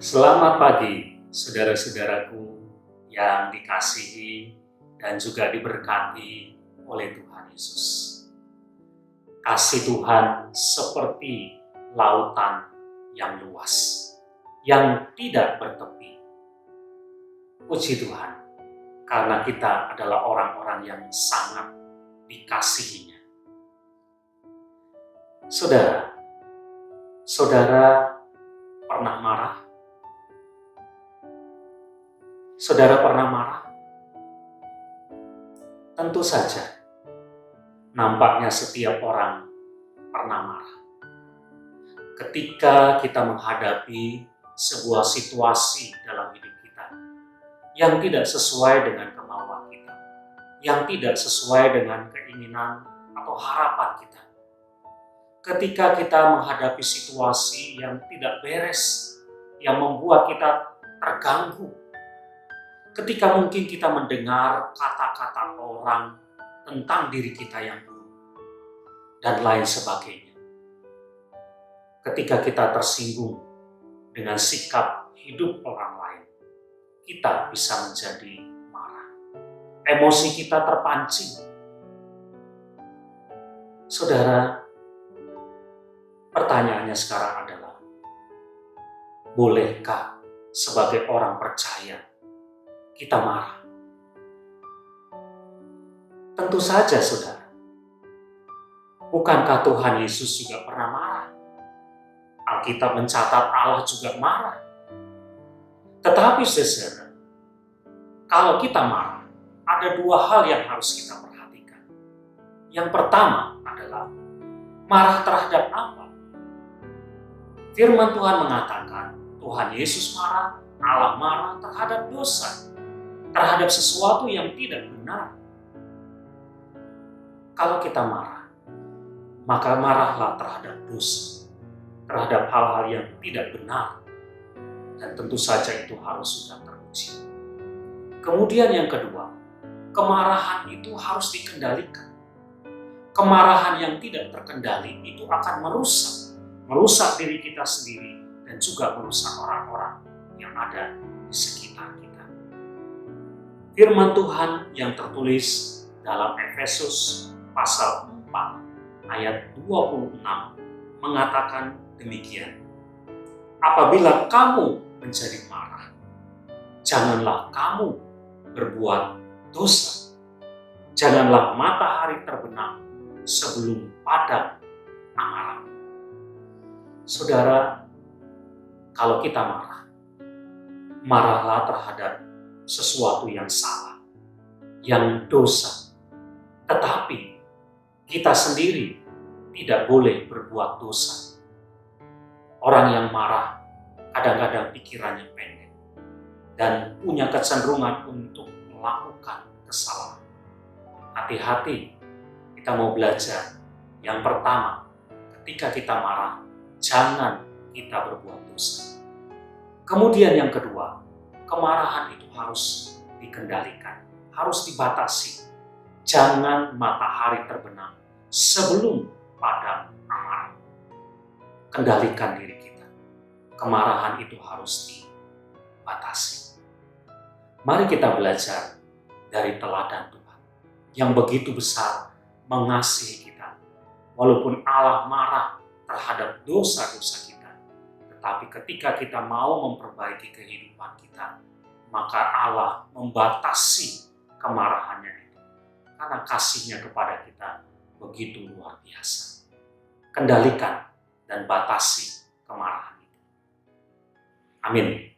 Selamat pagi, saudara-saudaraku yang dikasihi dan juga diberkati oleh Tuhan Yesus. Kasih Tuhan seperti lautan yang luas, yang tidak bertepi. Puji Tuhan, karena kita adalah orang-orang yang sangat dikasihinya. Saudara pernah marah? Saudara pernah marah? Tentu saja, nampaknya setiap orang pernah marah. Ketika kita menghadapi sebuah situasi dalam hidup kita yang tidak sesuai dengan kemauan kita, yang tidak sesuai dengan keinginan atau harapan kita. Ketika kita menghadapi situasi yang tidak beres, yang membuat kita terganggu, ketika mungkin kita mendengar kata-kata orang tentang diri kita yang buruk, dan lain sebagainya. Ketika kita tersinggung dengan sikap hidup orang lain, kita bisa menjadi marah. Emosi kita terpancing. Saudara, pertanyaannya sekarang adalah, bolehkah sebagai orang percaya kita marah? Tentu saja, saudara. Bukankah Tuhan Yesus juga pernah marah? Alkitab mencatat Allah juga marah. Tetapi saudara, kalau kita marah, ada dua hal yang harus kita perhatikan. Yang pertama adalah marah terhadap apa? Firman Tuhan mengatakan Tuhan Yesus marah, Allah marah terhadap dosa, terhadap sesuatu yang tidak benar. Kalau kita marah, maka marahlah terhadap dosa, terhadap hal-hal yang tidak benar, dan tentu saja itu harus sudah teruji. Kemudian yang kedua, kemarahan itu harus dikendalikan. Kemarahan yang tidak terkendali itu akan merusak diri kita sendiri dan juga merusak orang-orang yang ada di sekitar kita. Firman Tuhan yang tertulis dalam Efesus pasal 4 ayat 26 mengatakan demikian. Apabila kamu menjadi marah, janganlah kamu berbuat dosa. Janganlah matahari terbenam sebelum padam amarah. Saudara, kalau kita marahlah terhadap sesuatu yang salah, yang dosa. Tetapi kita sendiri tidak boleh berbuat dosa. Orang yang marah kadang-kadang pikirannya pendek dan punya kecenderungan untuk melakukan kesalahan. Hati-hati, kita mau belajar. Yang pertama, ketika kita marah, jangan kita berbuat dosa. Kemudian yang kedua, kemarahan itu harus dikendalikan, harus dibatasi. Jangan matahari terbenam sebelum padam amarah. Kendalikan diri kita. Kemarahan itu harus dibatasi. Mari kita belajar dari teladan Tuhan yang begitu besar mengasihi kita. Walaupun Allah marah terhadap dosa-dosa kita, tetapi ketika kita mau memperbaiki kehidupan kita, maka Allah membatasi kemarahannya itu. Karena kasihnya kepada kita begitu luar biasa. Kendalikan dan batasi kemarahan itu. Amin.